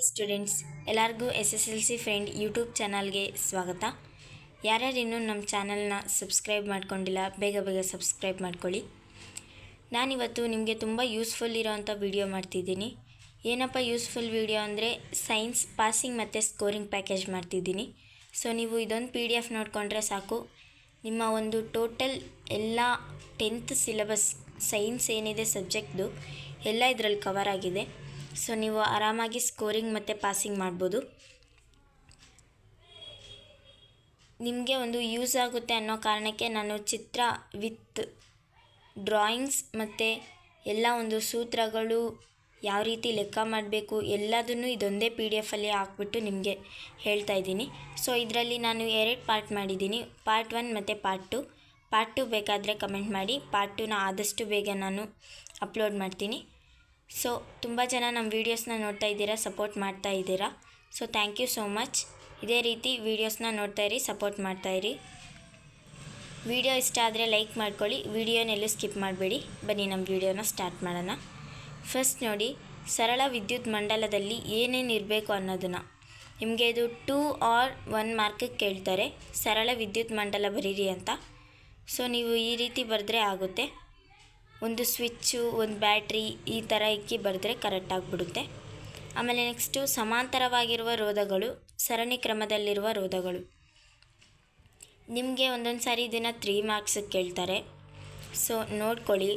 Students, ಎಲ್ಲರಿಗೂ SSLC friend YouTube ಚಾನಲ್ಗೆ ಸ್ವಾಗತ. ಯಾರ್ಯಾರು ಇನ್ನೂ ನಮ್ಮ ಚಾನಲ್ನ ಸಬ್ಸ್ಕ್ರೈಬ್ ಮಾಡ್ಕೊಂಡಿಲ್ಲ, ಬೇಗ ಸಬ್ಸ್ಕ್ರೈಬ್ ಮಾಡ್ಕೊಳ್ಳಿ. ನಾನಿವತ್ತು ನಿಮಗೆ ತುಂಬ ಯೂಸ್ಫುಲ್ ಇರೋವಂಥ ವಿಡಿಯೋ ಮಾಡ್ತಿದ್ದೀನಿ. ಏನಪ್ಪ ಯೂಸ್ಫುಲ್ ವಿಡಿಯೋ ಅಂದರೆ ಸೈನ್ಸ್ ಪಾಸಿಂಗ್ ಮತ್ತು ಸ್ಕೋರಿಂಗ್ ಪ್ಯಾಕೇಜ್ ಮಾಡ್ತಿದ್ದೀನಿ. ಸೊ ನೀವು ಇದೊಂದು PDF ನೋಡಿಕೊಂಡ್ರೆ ಸಾಕು, ನಿಮ್ಮ ಒಂದು ಟೋಟಲ್ ಎಲ್ಲ 10th ಸಿಲೆಬಸ್ ಸೈನ್ಸ್ ಏನಿದೆ ಸಬ್ಜೆಕ್ಟ್ದು ಎಲ್ಲ ಇದರಲ್ಲಿ ಕವರ್ ಆಗಿದೆ. ಸೊ ನೀವು ಆರಾಮಾಗಿ ಸ್ಕೋರಿಂಗ್ ಮತ್ತು ಪಾಸಿಂಗ್ ಮಾಡ್ಬೋದು. ನಿಮಗೆ ಒಂದು ಯೂಸ್ ಆಗುತ್ತೆ ಅನ್ನೋ ಕಾರಣಕ್ಕೆ ನಾನು ಚಿತ್ರ ವಿತ್ ಡ್ರಾಯಿಂಗ್ಸ್ ಮತ್ತು ಎಲ್ಲ ಒಂದು ಸೂತ್ರಗಳು ಯಾವ ರೀತಿ ಲೆಕ್ಕ ಮಾಡಬೇಕು ಎಲ್ಲದನ್ನು ಇದೊಂದೇ PDF ಹಾಕ್ಬಿಟ್ಟು ನಿಮಗೆ ಹೇಳ್ತಾ ಇದ್ದೀನಿ. ಸೊ ಇದರಲ್ಲಿ ನಾನು 2 ಪಾರ್ಟ್ ಮಾಡಿದ್ದೀನಿ, ಪಾರ್ಟ್ 1 ಮತ್ತು ಪಾರ್ಟ್ 2 ಬೇಕಾದರೆ ಕಮೆಂಟ್ ಮಾಡಿ. ಪಾರ್ಟ್ 2ನ ಆದಷ್ಟು ಬೇಗ ನಾನು ಅಪ್ಲೋಡ್ ಮಾಡ್ತೀನಿ. ಸೊ ತುಂಬ ಜನ ನಮ್ಮ ವೀಡಿಯೋಸ್ನ ನೋಡ್ತಾ ಇದ್ದೀರಾ, ಸಪೋರ್ಟ್ ಮಾಡ್ತಾ ಇದ್ದೀರಾ. So thank you so much. ಇದೇ ರೀತಿ ವೀಡಿಯೋಸ್ನ ನೋಡ್ತಾಯಿರಿ, ಸಪೋರ್ಟ್ ಮಾಡ್ತಾಯಿರಿ. ವಿಡಿಯೋ ಇಷ್ಟ ಆದರೆ ಲೈಕ್ ಮಾಡ್ಕೊಳ್ಳಿ, ವಿಡಿಯೋನೆಲ್ಲೂ ಸ್ಕಿಪ್ ಮಾಡಬೇಡಿ. ಬನ್ನಿ ನಮ್ಮ ವಿಡಿಯೋನ ಸ್ಟಾರ್ಟ್ ಮಾಡೋಣ. ಫಸ್ಟ್ ನೋಡಿ, ಸರಳ ವಿದ್ಯುತ್ ಮಂಡಲದಲ್ಲಿ ಏನೇನು ಇರಬೇಕು ಅನ್ನೋದನ್ನು ನಿಮಗೆ ಇದು 2 or 1 ಮಾರ್ಕಿಗೆ ಕೇಳ್ತಾರೆ. ಸರಳ ವಿದ್ಯುತ್ ಮಂಡಲ ಬರೀರಿ ಅಂತ. ಸೊ ನೀವು ಈ ರೀತಿ ಬರೆದ್ರೆ ಆಗುತ್ತೆ. ಒಂದು ಸ್ವಿಚ್ಚು, ಒಂದು ಬ್ಯಾಟ್ರಿ ಈ ಥರ ಇಕ್ಕಿ ಬರೆದ್ರೆ ಕರೆಕ್ಟ್ ಆಗಿಬಿಡುತ್ತೆ. ಆಮೇಲೆ ನೆಕ್ಸ್ಟು ಸಮಾಂತರವಾಗಿರುವ ರೋಧಗಳು, ಸರಣಿ ಕ್ರಮದಲ್ಲಿರುವ ರೋಧಗಳು. ನಿಮಗೆ ಒಂದೊಂದು ಸಾರಿ ಇದನ್ನು 3 ಮಾರ್ಕ್ಸಿಗೆ ಕೇಳ್ತಾರೆ. ಸೊ ನೋಡ್ಕೊಳ್ಳಿ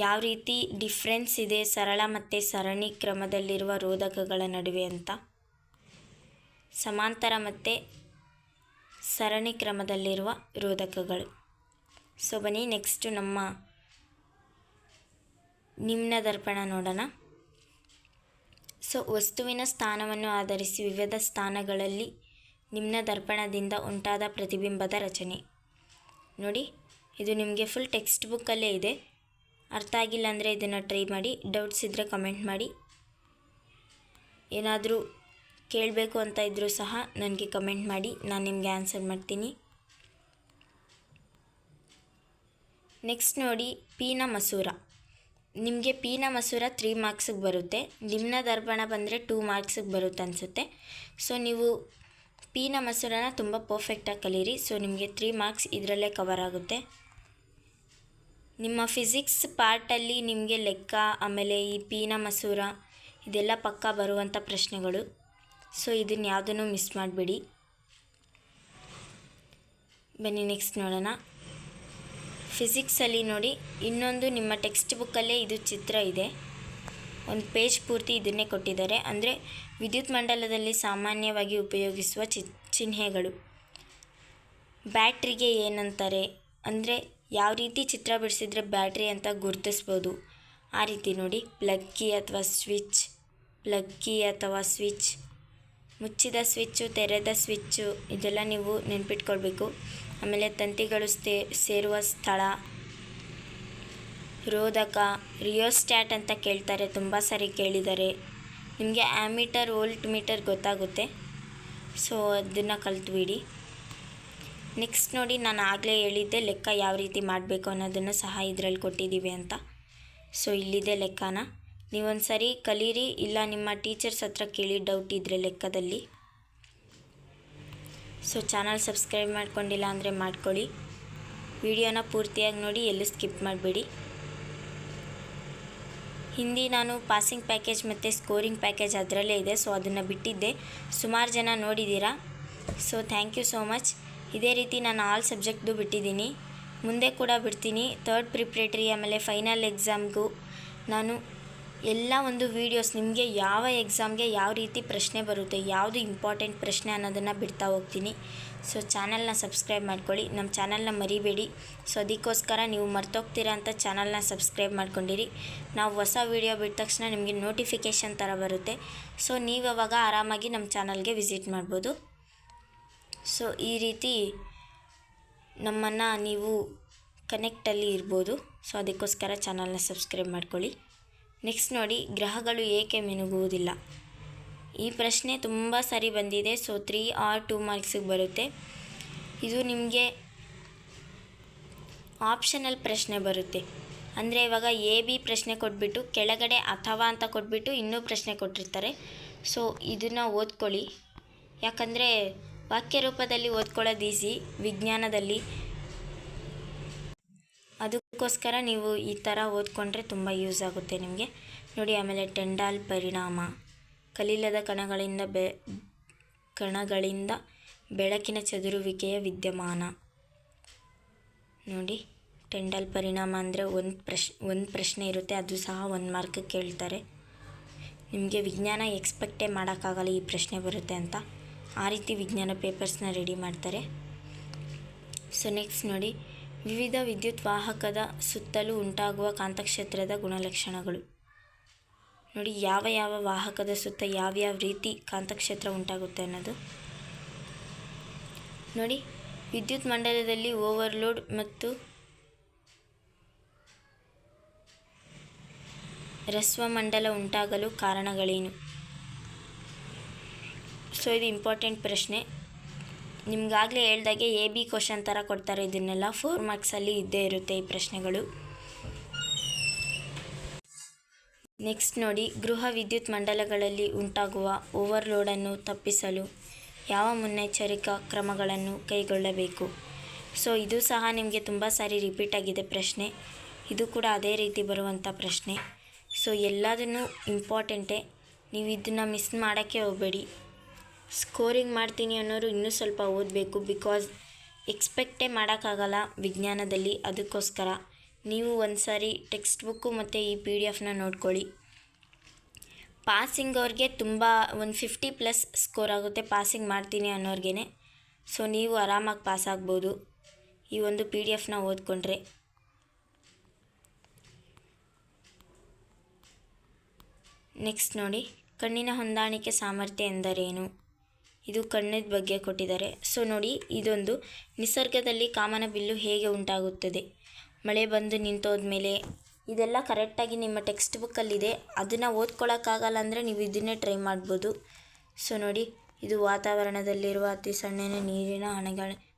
ಯಾವ ರೀತಿ ಡಿಫ್ರೆನ್ಸ್ ಇದೆ ಸರಳ ಮತ್ತು ಸರಣಿ ಕ್ರಮದಲ್ಲಿರುವ ರೋಧಕಗಳ ನಡುವೆ ಅಂತ. ಸಮಾಂತರ ಮತ್ತು ಸರಣಿ ಕ್ರಮದಲ್ಲಿರುವ ರೋಧಕಗಳು. ಸೊ ಬನ್ನಿ ನೆಕ್ಸ್ಟು ನಮ್ಮ ನಿಮ್ನ ದರ್ಪಣ ನೋಡೋಣ. ಸೊ ವಸ್ತುವಿನ ಸ್ಥಾನವನ್ನು ಆಧರಿಸಿ ವಿವಿಧ ಸ್ಥಾನಗಳಲ್ಲಿ ನಿಮ್ನ ದರ್ಪಣದಿಂದ ಉಂಟಾದ ಪ್ರತಿಬಿಂಬದ ರಚನೆ. ನೋಡಿ, ಇದು ನಿಮಗೆ ಫುಲ್ ಟೆಕ್ಸ್ಟ್ ಬುಕ್ಕಲ್ಲೇ ಇದೆ. ಅರ್ಥ ಆಗಿಲ್ಲ ಅಂದರೆ ಇದನ್ನು ಟ್ರೈ ಮಾಡಿ, ಡೌಟ್ಸ್ ಇದ್ದರೆ ಕಮೆಂಟ್ ಮಾಡಿ. ಏನಾದರೂ ಕೇಳಬೇಕು ಅಂತ ಇದ್ದರೂ ಸಹ ನನಗೆ ಕಮೆಂಟ್ ಮಾಡಿ, ನಾನು ನಿಮಗೆ ಆನ್ಸರ್ ಮಾಡ್ತೀನಿ. ನೆಕ್ಸ್ಟ್ ನೋಡಿ, ಪೀನ ಮಸೂರ. ನಿಮಗೆ ಪೀನ ಮಸೂರ 3 ಮಾರ್ಕ್ಸಿಗೆ ಬರುತ್ತೆ. ನಿಮ್ನ ದರ್ಪಣ ಬಂದರೆ 2 ಮಾರ್ಕ್ಸಿಗೆ ಬರುತ್ತೆ ಅನಿಸುತ್ತೆ. ಸೊ ನೀವು ಪೀನ ಮಸೂರನ ತುಂಬ ಪರ್ಫೆಕ್ಟಾಗಿ ಕಲೀರಿ. ಸೊ ನಿಮಗೆ 3 ಮಾರ್ಕ್ಸ್ ಇದರಲ್ಲೇ ಕವರ್ ಆಗುತ್ತೆ. ನಿಮ್ಮ ಫಿಸಿಕ್ಸ್ ಪಾರ್ಟಲ್ಲಿ ನಿಮಗೆ ಲೆಕ್ಕ, ಆಮೇಲೆ ಈ ಪೀನ ಮಸೂರ ಇದೆಲ್ಲ ಪಕ್ಕಾ ಬರುವಂಥ ಪ್ರಶ್ನೆಗಳು. ಸೊ ಇದನ್ನು ಯಾವುದನ್ನು ಮಿಸ್ ಮಾಡಬೇಡಿ. ಬನ್ನಿ ನೆಕ್ಸ್ಟ್ ನೋಡೋಣ. ಫಿಸಿಕ್ಸಲ್ಲಿ ನೋಡಿ, ಇನ್ನೊಂದು ನಿಮ್ಮ ಟೆಕ್ಸ್ಟ್ ಬುಕ್ಕಲ್ಲೇ ಇದು ಚಿತ್ರ ಇದೆ. ಒಂದು ಪೇಜ್ ಪೂರ್ತಿ ಇದನ್ನೇ ಕೊಟ್ಟಿದ್ದಾರೆ. ಅಂದರೆ ವಿದ್ಯುತ್ ಮಂಡಲದಲ್ಲಿ ಸಾಮಾನ್ಯವಾಗಿ ಉಪಯೋಗಿಸುವ ಚಿಹ್ನೆಗಳು. ಬ್ಯಾಟ್ರಿಗೆ ಏನಂತಾರೆ ಅಂದರೆ ಯಾವ ರೀತಿ ಚಿತ್ರ ಬಿಡಿಸಿದ್ರೆ ಬ್ಯಾಟ್ರಿ ಅಂತ ಗುರುತಿಸ್ಬೋದು, ಆ ರೀತಿ ನೋಡಿ. ಪ್ಲಗ್ ಕೀ ಅಥವಾ ಸ್ವಿಚ್, ಮುಚ್ಚಿದ ಸ್ವಿಚ್ಚು, ತೆರೆದ ಸ್ವಿಚ್ಚು ಇದೆಲ್ಲ ನೀವು ನೆನ್ಪಿಟ್ಕೊಳ್ಬೇಕು. ಆಮೇಲೆ ತಂತಿಗಳು ಸೇರುವ ಸ್ಥಳ, ರೋಧಕ, ರಿಯೋಸ್ಟ್ಯಾಟ್ ಅಂತ ಕೇಳ್ತಾರೆ, ತುಂಬ ಸಾರಿ ಕೇಳಿದ್ದಾರೆ. ನಿಮಗೆ ಆ್ಯಮೀಟರ್, ವೋಲ್ಟ್ ಮೀಟರ್ ಗೊತ್ತಾಗುತ್ತೆ. ಸೊ ಅದನ್ನು ಕಲ್ತ್ಬಿಡಿ. ನೆಕ್ಸ್ಟ್ ನೋಡಿ, ನಾನು ಆಗಲೇ ಹೇಳಿದ್ದೆ ಲೆಕ್ಕ ಯಾವ ರೀತಿ ಮಾಡಬೇಕು ಅನ್ನೋದನ್ನು ಸಹ ಇದರಲ್ಲಿ ಕೊಟ್ಟಿದ್ದೀವಿ ಅಂತ. ಸೊ ಇಲ್ಲಿದೆ ಲೆಕ್ಕನ, ನೀವೊಂದು ಸರಿ ಕಲೀರಿ, ಇಲ್ಲ ನಿಮ್ಮ ಟೀಚರ್ಸ್ ಹತ್ರ ಕೇಳಿ ಡೌಟ್ ಇದ್ದರೆ ಲೆಕ್ಕದಲ್ಲಿ. ಸೊ ಚಾನಲ್ ಸಬ್ಸ್ಕ್ರೈಬ್ ಮಾಡ್ಕೊಂಡಿಲ್ಲ ಅಂದರೆ ಮಾಡ್ಕೊಳ್ಳಿ. ವಿಡಿಯೋನ ಪೂರ್ತಿಯಾಗಿ ನೋಡಿ, ಎಲ್ಲೂ ಸ್ಕಿಪ್ ಮಾಡಬೇಡಿ. ಹಿಂದಿ ನಾನು ಪಾಸಿಂಗ್ ಪ್ಯಾಕೇಜ್ ಮತ್ತು ಸ್ಕೋರಿಂಗ್ ಪ್ಯಾಕೇಜ್ ಅದರಲ್ಲೇ ಇದೆ. ಸೊ ಅದನ್ನು ಬಿಟ್ಟಿದ್ದೆ, ಸುಮಾರು ಜನ ನೋಡಿದ್ದೀರಾ. So thank you so much. ಇದೇ ರೀತಿ ನಾನು ಆಲ್ ಸಬ್ಜೆಕ್ಟ್ದು ಬಿಟ್ಟಿದ್ದೀನಿ, ಮುಂದೆ ಕೂಡ ಬಿಡ್ತೀನಿ. 3rd ಪ್ರಿಪ್ರೇಟರಿ ಆಮೇಲೆ ಫೈನಲ್ ಎಕ್ಸಾಮ್ಗೂ ನಾನು ಎಲ್ಲ ಒಂದು ವೀಡಿಯೋಸ್ ನಿಮಗೆ ಯಾವ ಎಕ್ಸಾಮ್ಗೆ ಯಾವ ರೀತಿ ಪ್ರಶ್ನೆ ಬರುತ್ತೆ, ಯಾವುದು ಇಂಪಾರ್ಟೆಂಟ್ ಪ್ರಶ್ನೆ ಅನ್ನೋದನ್ನು ಬಿಡ್ತಾ ಹೋಗ್ತೀನಿ. ಸೊ ಚಾನಲ್ನ ಸಬ್ಸ್ಕ್ರೈಬ್ ಮಾಡ್ಕೊಳ್ಳಿ, ನಮ್ಮ ಚಾನಲ್ನ ಮರಿಬೇಡಿ. ಸೊ ಅದಕ್ಕೋಸ್ಕರ ನೀವು ಮರ್ತೋಗ್ತೀರಾ ಅಂತ ಚಾನಲ್ನ ಸಬ್ಸ್ಕ್ರೈಬ್ ಮಾಡ್ಕೊಂಡಿರಿ. ನಾವು ಹೊಸ ವೀಡಿಯೋ ಬಿಟ್ಟ ತಕ್ಷಣ ನಿಮಗೆ ನೋಟಿಫಿಕೇಷನ್ ಥರ ಬರುತ್ತೆ. ಸೊ ನೀವು ಅವಾಗ ಆರಾಮಾಗಿ ನಮ್ಮ ಚಾನಲ್ಗೆ ವಿಸಿಟ್ ಮಾಡ್ಬೋದು. ಸೊ ಈ ರೀತಿ ನಮ್ಮನ್ನು ನೀವು ಕನೆಕ್ಟಲ್ಲಿ ಇರ್ಬೋದು. ಸೊ ಅದಕ್ಕೋಸ್ಕರ ಚಾನಲ್ನ ಸಬ್ಸ್ಕ್ರೈಬ್ ಮಾಡ್ಕೊಳ್ಳಿ. ನೆಕ್ಸ್ಟ್ ನೋಡಿ, ಗ್ರಹಗಳು ಏಕೆ ಮಿನುಗುವುದಿಲ್ಲ. ಈ ಪ್ರಶ್ನೆ ತುಂಬ ಸಾರಿ ಬಂದಿದೆ. ಸೊ 3 or 2 ಮಾರ್ಕ್ಸಿಗೆ ಬರುತ್ತೆ. ಇದು ನಿಮಗೆ ಆಪ್ಷನಲ್ ಪ್ರಶ್ನೆ ಬರುತ್ತೆ. ಅಂದರೆ ಇವಾಗ ಎ ಬಿ ಪ್ರಶ್ನೆ ಕೊಟ್ಬಿಟ್ಟು ಕೆಳಗಡೆ ಅಥವಾ ಅಂತ ಕೊಟ್ಬಿಟ್ಟು ಇನ್ನೂ ಪ್ರಶ್ನೆ ಕೊಟ್ಟಿರ್ತಾರೆ. ಸೊ ಇದನ್ನು ಓದ್ಕೊಳ್ಳಿ, ಯಾಕಂದರೆ ವಾಕ್ಯ ರೂಪದಲ್ಲಿ ಓದ್ಕೊಳ್ಳೋದು ಈಸಿ ವಿಜ್ಞಾನದಲ್ಲಿ. ಅದಕ್ಕೋಸ್ಕರ ನೀವು ಈ ಥರ ಓದ್ಕೊಂಡ್ರೆ ತುಂಬ ಯೂಸ್ ಆಗುತ್ತೆ ನಿಮಗೆ ನೋಡಿ. ಆಮೇಲೆ ಟೆಂಡಾಲ್ ಪರಿಣಾಮ, ಕಲ್ಲಿಲ್ಲದ ಕಣಗಳಿಂದ ಬೆಳಕಿನ ಚದುರುವಿಕೆಯ ವಿದ್ಯಮಾನ. ನೋಡಿ ಟೆಂಡಾಲ್ ಪರಿಣಾಮ ಅಂದರೆ ಒಂದು ಪ್ರಶ್ನೆ ಇರುತ್ತೆ, ಅದು ಸಹ 1 ಮಾರ್ಕ್ ಕೇಳ್ತಾರೆ. ನಿಮಗೆ ವಿಜ್ಞಾನ ಎಕ್ಸ್ಪೆಕ್ಟೇ ಮಾಡೋಕ್ಕಾಗಲ್ಲ ಈ ಪ್ರಶ್ನೆ ಬರುತ್ತೆ ಅಂತ, ಆ ರೀತಿ ವಿಜ್ಞಾನ ಪೇಪರ್ಸ್ನ ರೆಡಿ ಮಾಡ್ತಾರೆ. ಸೊ ನೆಕ್ಸ್ಟ್ ನೋಡಿ, ವಿವಿಧ ವಿದ್ಯುತ್ ವಾಹಕದ ಸುತ್ತಲೂ ಉಂಟಾಗುವ ಕಾಂತಕ್ಷೇತ್ರದ ಗುಣಲಕ್ಷಣಗಳು. ನೋಡಿ ಯಾವ ಯಾವ ವಾಹಕದ ಸುತ್ತ ಯಾವ್ಯಾವ ರೀತಿ ಕಾಂತಕ್ಷೇತ್ರ ಉಂಟಾಗುತ್ತೆ ಅನ್ನೋದು. ನೋಡಿ ವಿದ್ಯುತ್ ಮಂಡಲದಲ್ಲಿ ಓವರ್ಲೋಡ್ ಮತ್ತು ರಸ್ವಮಂಡಲ ಉಂಟಾಗಲು ಕಾರಣಗಳೇನು? ಸೊ ಇದು ಇಂಪಾರ್ಟೆಂಟ್ ಪ್ರಶ್ನೆ. ನಿಮ್ಗಾಗಲೇ ಹೇಳ್ದಾಗೆ ಎ ಬಿ ಕ್ವಶನ್ ಥರ ಕೊಡ್ತಾರೆ, ಇದನ್ನೆಲ್ಲ 4 ಮಾರ್ಕ್ಸಲ್ಲಿ ಇದ್ದೇ ಇರುತ್ತೆ ಈ ಪ್ರಶ್ನೆಗಳು. ನೆಕ್ಸ್ಟ್ ನೋಡಿ, ಗೃಹ ವಿದ್ಯುತ್ ಮಂಡಲಗಳಲ್ಲಿ ಉಂಟಾಗುವ ಓವರ್ಲೋಡನ್ನು ತಪ್ಪಿಸಲು ಯಾವ ಮುನ್ನೆಚ್ಚರಿಕಾ ಕ್ರಮಗಳನ್ನು ಕೈಗೊಳ್ಳಬೇಕು? ಸೊ ಇದು ಸಹ ನಿಮಗೆ ತುಂಬ ಸಾರಿ ರಿಪೀಟ್ ಆಗಿದೆ ಪ್ರಶ್ನೆ, ಇದು ಕೂಡ ಅದೇ ರೀತಿ ಬರುವಂಥ ಪ್ರಶ್ನೆ. ಸೊ ಎಲ್ಲದನ್ನೂ ಇಂಪಾರ್ಟೆಂಟೇ, ನೀವು ಇದನ್ನು ಮಿಸ್ ಮಾಡೋಕ್ಕೆ ಹೋಗಬೇಡಿ. ಸ್ಕೋರಿಂಗ್ ಮಾಡ್ತೀನಿ ಅನ್ನೋರು ಇನ್ನೂ ಸ್ವಲ್ಪ ಓದಬೇಕು, ಬಿಕಾಸ್ ಎಕ್ಸ್ಪೆಕ್ಟೇ ಮಾಡೋಕ್ಕಾಗಲ್ಲ ವಿಜ್ಞಾನದಲ್ಲಿ. ಅದಕ್ಕೋಸ್ಕರ ನೀವು ಒಂದು ಸಾರಿ ಟೆಕ್ಸ್ಟ್ ಬುಕ್ಕು ಮತ್ತು ಈ PDF ನೋಡ್ಕೊಳ್ಳಿ. ಪಾಸಿಂಗ್ ಅವ್ರಿಗೆ ತುಂಬ ಒಂದು 50+ ಸ್ಕೋರ್ ಆಗುತ್ತೆ ಪಾಸಿಂಗ್ ಮಾಡ್ತೀನಿ ಅನ್ನೋರ್ಗೆ. ಸೊ ನೀವು ಆರಾಮಾಗಿ ಪಾಸ್ ಆಗ್ಬೋದು ಈ ಒಂದು PDF ಓದ್ಕೊಂಡ್ರೆ. ನೆಕ್ಸ್ಟ್ ನೋಡಿ, ಕಣ್ಣಿನ ಹೊಂದಾಣಿಕೆ ಸಾಮರ್ಥ್ಯ ಎಂದರೇನು? ಇದು ಕಣ್ಣಿನ ಬಗ್ಗೆ ಕೊಟ್ಟಿದ್ದಾರೆ. ಸೊ ನೋಡಿ, ಇದೊಂದು ನಿಸರ್ಗದಲ್ಲಿ ಕಾಮನಬಿಲ್ಲು ಹೇಗೆ ಉಂಟಾಗುತ್ತದೆ, ಮಳೆ ಬಂದು ನಿಂತೋದ್ಮೇಲೆ, ಇದೆಲ್ಲ ಕರೆಕ್ಟಾಗಿ ನಿಮ್ಮ ಟೆಕ್ಸ್ಟ್ ಬುಕ್ಕಲ್ಲಿದೆ. ಅದನ್ನು ಓದ್ಕೊಳ್ಳೋಕ್ಕಾಗಲ್ಲ ಅಂದರೆ ನೀವು ಇದನ್ನೇ ಟ್ರೈ ಮಾಡ್ಬೋದು. ಸೊ ನೋಡಿ, ಇದು ವಾತಾವರಣದಲ್ಲಿರುವ ಅತಿ ಸಣ್ಣ ನೀರಿನ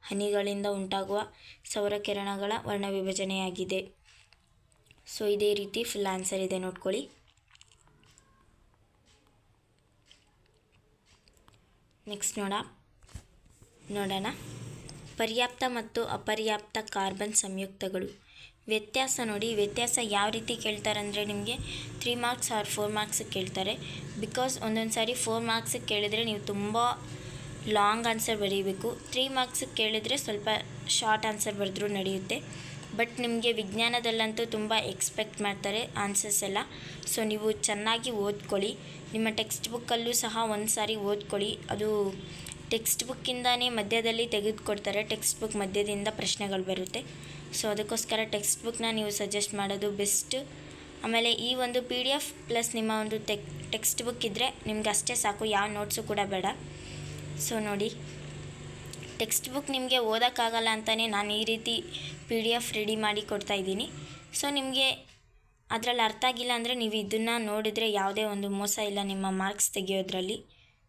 ಹನಿಗಳಿಂದ ಉಂಟಾಗುವ ಸೌರಕಿರಣಗಳ ವರ್ಣವಿಭಜನೆಯಾಗಿದೆ. ಸೊ ಇದೇ ರೀತಿ ಫುಲ್ ಆನ್ಸರ್ ಇದೆ, ನೋಡ್ಕೊಳ್ಳಿ. ನೆಕ್ಸ್ಟ್ ನೋಡೋಣ, ಪರ್ಯಾಪ್ತ ಮತ್ತು ಅಪರ್ಯಾಪ್ತ ಕಾರ್ಬನ್ ಸಂಯುಕ್ತಗಳು. ವ್ಯತ್ಯಾಸ ನೋಡಿ, ವ್ಯತ್ಯಾಸ ಯಾವ ರೀತಿ ಕೇಳ್ತಾರೆ ಅಂದರೆ ನಿಮಗೆ 3 ಮಾರ್ಕ್ಸ್ ಆರ್ 4 ಮಾರ್ಕ್ಸ್ ಕೇಳ್ತಾರೆ. ಬಿಕಾಸ್ ಒಂದೊಂದು ಸಾರಿ 4 ಮಾರ್ಕ್ಸ್ ಕೇಳಿದರೆ ನೀವು ತುಂಬ ಲಾಂಗ್ ಆನ್ಸರ್ ಬರೀಬೇಕು, 3 ಮಾರ್ಕ್ಸ್ ಕೇಳಿದರೆ ಸ್ವಲ್ಪ ಶಾರ್ಟ್ ಆನ್ಸರ್ ಬರೆದ್ರೂ ನಡೆಯುತ್ತೆ. ಬಟ್ ನಿಮಗೆ ವಿಜ್ಞಾನದಲ್ಲಂತೂ ತುಂಬ ಎಕ್ಸ್ಪೆಕ್ಟ್ ಮಾಡ್ತಾರೆ ಆನ್ಸರ್ಸ್ ಎಲ್ಲ. ಸೊ ನೀವು ಚೆನ್ನಾಗಿ ಓದ್ಕೊಳ್ಳಿ, ನಿಮ್ಮ ಟೆಕ್ಸ್ಟ್ ಬುಕ್ಕಲ್ಲೂ ಸಹ ಒಂದು ಸಾರಿ ಓದ್ಕೊಳ್ಳಿ. ಅದು ಟೆಕ್ಸ್ಟ್ ಬುಕ್ಕಿಂದನೇ ಮಧ್ಯದಲ್ಲಿ ತೆಗೆದುಕೊಡ್ತಾರೆ, ಟೆಕ್ಸ್ಟ್ ಬುಕ್ ಮಧ್ಯದಿಂದ ಪ್ರಶ್ನೆಗಳು ಬರುತ್ತೆ. ಸೊ ಅದಕ್ಕೋಸ್ಕರ ಟೆಕ್ಸ್ಟ್ ಬುಕ್ನ ನೀವು ಸಜೆಸ್ಟ್ ಮಾಡೋದು ಬೆಸ್ಟ್. ಆಮೇಲೆ ಈ ಒಂದು PDF ಪ್ಲಸ್ ನಿಮ್ಮ ಒಂದು ಟೆಕ್ಸ್ಟ್ ಬುಕ್ ಇದ್ದರೆ ನಿಮ್ಗೆ ಅಷ್ಟೇ ಸಾಕು, ಯಾವ ನೋಟ್ಸು ಕೂಡ ಬೇಡ. ಸೊ ನೋಡಿ, ಟೆಕ್ಸ್ಟ್ ಬುಕ್ ನಿಮಗೆ ಓದೋಕ್ಕಾಗಲ್ಲ ಅಂತಲೇ ನಾನು ಈ ರೀತಿ PDF ರೆಡಿ ಮಾಡಿ ಕೊಡ್ತಾಯಿದ್ದೀನಿ. ಸೊ ನಿಮಗೆ ಅದರಲ್ಲಿ ಅರ್ಥ ಆಗಿಲ್ಲ ಅಂದರೆ ನೀವು ಇದನ್ನು ನೋಡಿದರೆ ಯಾವುದೇ ಒಂದು ಮೋಸ ಇಲ್ಲ ನಿಮ್ಮ ಮಾರ್ಕ್ಸ್ ತೆಗೆಯೋದ್ರಲ್ಲಿ.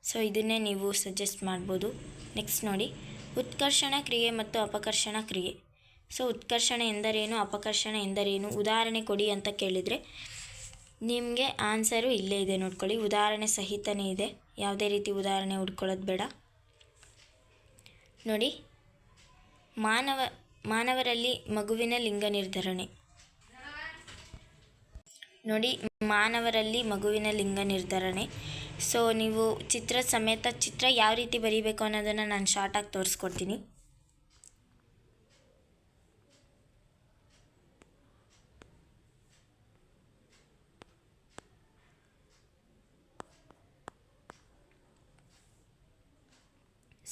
ಸೊ ಇದನ್ನೇ ನೀವು ಸಜೆಸ್ಟ್ ಮಾಡ್ಬೋದು. ನೆಕ್ಸ್ಟ್ ನೋಡಿ, ಉತ್ಕರ್ಷಣ ಕ್ರಿಯೆ ಮತ್ತು ಅಪಕರ್ಷಣ ಕ್ರಿಯೆ. ಸೊ ಉತ್ಕರ್ಷಣ ಎಂದರೇನು, ಅಪಕರ್ಷಣ ಎಂದರೇನು, ಉದಾಹರಣೆ ಕೊಡಿ ಅಂತ ಕೇಳಿದರೆ ನಿಮಗೆ ಆನ್ಸರು ಇಲ್ಲೇ ಇದೆ, ನೋಡ್ಕೊಳ್ಳಿ. ಉದಾಹರಣೆ ಸಹಿತನೇ ಇದೆ, ಯಾವುದೇ ರೀತಿ ಉದಾಹರಣೆ ಹುಡ್ಕೊಳ್ಳೋದು ಬೇಡ. ನೋಡಿ, ಮಾನವರಲ್ಲಿ ಮಗುವಿನ ಲಿಂಗ ನಿರ್ಧರಣೆ. ನೋಡಿ, ಮಾನವರಲ್ಲಿ ಮಗುವಿನ ಲಿಂಗ ನಿರ್ಧರಣೆ. ಸೊ ನೀವು ಚಿತ್ರ ಸಮೇತ ಚಿತ್ರ ಯಾವ ರೀತಿ ಬರೀಬೇಕು ಅನ್ನೋದನ್ನು ನಾನು ಶಾರ್ಟಾಗಿ ತೋರಿಸ್ಕೊಡ್ತೀನಿ.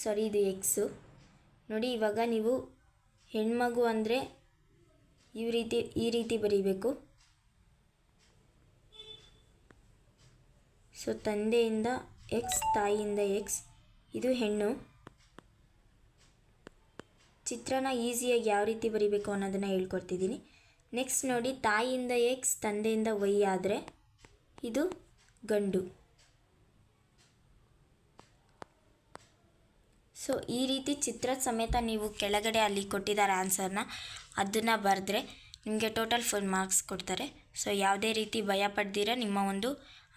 ಸಾರಿ, ಇದು ಎಕ್ಸು. ನೋಡಿ, ಇವಾಗ ನೀವು ಹೆಣ್ಮಗು ಅಂದರೆ ಈ ರೀತಿ ಬರೀಬೇಕು. ಸೊ ತಂದೆಯಿಂದ X, ತಾಯಿಯಿಂದ X, ಇದು ಹೆಣ್ಣು. ಚಿತ್ರನ ಈಸಿಯಾಗಿ ಯಾವ ರೀತಿ ಬರೀಬೇಕು ಅನ್ನೋದನ್ನು ಹೇಳ್ಕೊಡ್ತಿದ್ದೀನಿ. ನೆಕ್ಸ್ಟ್ ನೋಡಿ, ತಾಯಿಯಿಂದ X, ತಂದೆಯಿಂದ Y ಆದರೆ ಇದು ಗಂಡು. ಸೊ ಈ ರೀತಿ ಚಿತ್ರ ಸಮೇತ ನೀವು ಕೆಳಗಡೆ ಅಲ್ಲಿ ಕೊಟ್ಟಿದ್ದಾರೆ ಆನ್ಸರ್ನ, ಅದನ್ನು ಬರೆದ್ರೆ ನಿಮಗೆ ಟೋಟಲ್ ಫುಲ್ ಮಾರ್ಕ್ಸ್ ಕೊಡ್ತಾರೆ. ಸೊ ಯಾವುದೇ ರೀತಿ ಭಯ ಪಡ್ದಿರ ನಿಮ್ಮ ಒಂದು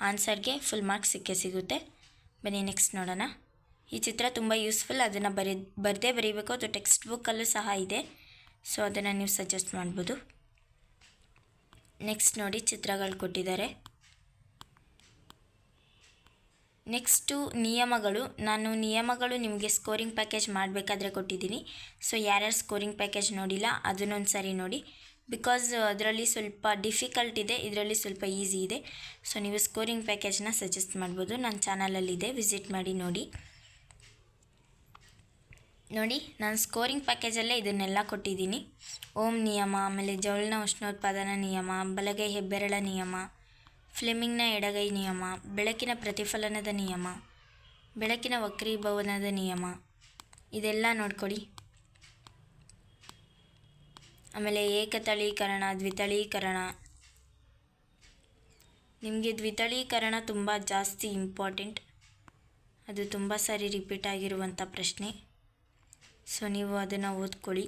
ಆನ್ಸರ್ಗೆ ಫುಲ್ ಮಾರ್ಕ್ಸ್ ಸಿಗುತ್ತೆ. ಬನ್ನಿ ನೆಕ್ಸ್ಟ್ ನೋಡೋಣ. ಈ ಚಿತ್ರ ತುಂಬ ಯೂಸ್ಫುಲ್, ಅದನ್ನು ಬರದೇ ಬರೀಬೇಕು. ಅದು ಟೆಕ್ಸ್ಟ್ ಬುಕ್ಕಲ್ಲೂ ಸಹ ಇದೆ, ಸೊ ಅದನ್ನು ನೀವು ಸಜೆಸ್ಟ್ ಮಾಡ್ಬೋದು. ನೆಕ್ಸ್ಟ್ ನೋಡಿ, ಚಿತ್ರಗಳು ಕೊಟ್ಟಿದ್ದಾರೆ. ನೆಕ್ಸ್ಟು ನಿಯಮಗಳು. ನಾನು ನಿಯಮಗಳು ನಿಮಗೆ ಸ್ಕೋರಿಂಗ್ ಪ್ಯಾಕೇಜ್ ಮಾಡಬೇಕಾದ್ರೆ ಕೊಟ್ಟಿದ್ದೀನಿ. ಸೊ ಯಾರ್ಯಾರು ಸ್ಕೋರಿಂಗ್ ಪ್ಯಾಕೇಜ್ ನೋಡಿಲ್ಲ ಅದನ್ನೊಂದು ಸರಿ ನೋಡಿ, ಬಿಕಾಸ್ ಅದರಲ್ಲಿ ಸ್ವಲ್ಪ ಡಿಫಿಕಲ್ಟ್ ಇದೆ, ಇದರಲ್ಲಿ ಸ್ವಲ್ಪ ಈಸಿ ಇದೆ. ಸೊ ನೀವು ಸ್ಕೋರಿಂಗ್ ಪ್ಯಾಕೇಜ್ನ ಸಜೆಸ್ಟ್ ಮಾಡ್ಬೋದು. ನನ್ನ ಚಾನಲಲ್ಲಿದೆ, ವಿಸಿಟ್ ಮಾಡಿ ನೋಡಿ. ನಾನು ಸ್ಕೋರಿಂಗ್ ಪ್ಯಾಕೇಜಲ್ಲೇ ಇದನ್ನೆಲ್ಲ ಕೊಟ್ಟಿದ್ದೀನಿ. ಓಂ ನಿಯಮ, ಆಮೇಲೆ ಜೌಲ್ನ ಉಷ್ಣೋತ್ಪಾದನಾ ನಿಯಮ, ಬಲಗೈ ಹೆಬ್ಬೆರಳ ನಿಯಮ, ಫ್ಲೆಮಿಂಗ್ನ ಎಡಗೈ ನಿಯಮ, ಬೆಳಕಿನ ಪ್ರತಿಫಲನದ ನಿಯಮ, ಬೆಳಕಿನ ವಕ್ರೀಭವನದ ನಿಯಮ, ಇದೆಲ್ಲ ನೋಡ್ಕೊಳ್ಳಿ. ಆಮೇಲೆ ಏಕತಳೀಕರಣ, ದ್ವಿತಳೀಕರಣ. ನಿಮಗೆ ದ್ವಿತಳೀಕರಣ ತುಂಬ ಜಾಸ್ತಿ ಇಂಪಾರ್ಟೆಂಟ್, ಅದು ತುಂಬ ಸಾರಿ ರಿಪೀಟ್ ಆಗಿರುವಂಥ ಪ್ರಶ್ನೆ. ಸೊ ನೀವು ಅದನ್ನು ಓದ್ಕೊಳ್ಳಿ.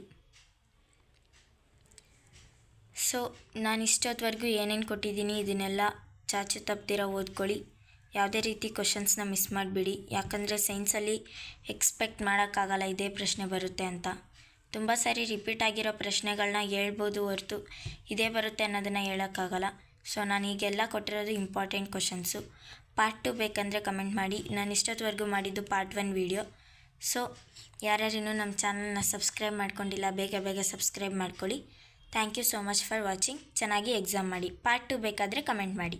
ಸೊ ನಾನು ಇಷ್ಟೊತ್ತವರೆಗೂ ಏನೇನು ಕೊಟ್ಟಿದ್ದೀನಿ ಇದನ್ನೆಲ್ಲ ಚಾಚು ತಪ್ಪದಿರ ಓದ್ಕೊಳ್ಳಿ. ಯಾವುದೇ ರೀತಿ ಕ್ವಶನ್ಸ್ನ ಮಿಸ್ ಮಾಡಿಬಿಡಿ, ಯಾಕಂದರೆ ಸೈನ್ಸಲ್ಲಿ ಎಕ್ಸ್ಪೆಕ್ಟ್ ಮಾಡೋಕ್ಕಾಗಲ್ಲ ಇದೇ ಪ್ರಶ್ನೆ ಬರುತ್ತೆ ಅಂತ. ತುಂಬ ಸಾರಿ ರಿಪೀಟ್ ಆಗಿರೋ ಪ್ರಶ್ನೆಗಳನ್ನ ಹೇಳ್ಬೋದು ಹೊರತು ಇದೇ ಬರುತ್ತೆ ಅನ್ನೋದನ್ನು ಹೇಳೋಕ್ಕಾಗಲ್ಲ. ಸೊ ನಾನು ಈಗೆಲ್ಲ ಕೊಟ್ಟಿರೋದು ಇಂಪಾರ್ಟೆಂಟ್ ಕ್ವಶನ್ಸು. ಪಾರ್ಟ್ 2 ಬೇಕಂದರೆ ಕಮೆಂಟ್ ಮಾಡಿ. ನಾನು ಇಷ್ಟೊತ್ತವರೆಗೂ ಮಾಡಿದ್ದು ಪಾರ್ಟ್ 1 ವೀಡಿಯೋ. ಸೊ ಯಾರ್ಯಾರಿನ್ನೂ ನಮ್ಮ ಚಾನಲ್ನ ಸಬ್ಸ್ಕ್ರೈಬ್ ಮಾಡ್ಕೊಂಡಿಲ್ಲ, ಬೇಗ ಸಬ್ಸ್ಕ್ರೈಬ್ ಮಾಡ್ಕೊಳ್ಳಿ. Thank you so much for watching. ಚೆನ್ನಾಗಿ ಎಕ್ಸಾಮ್ ಮಾಡಿ. ಪಾರ್ಟ್ 2 ಬೇಕಾದರೆ ಕಮೆಂಟ್ ಮಾಡಿ.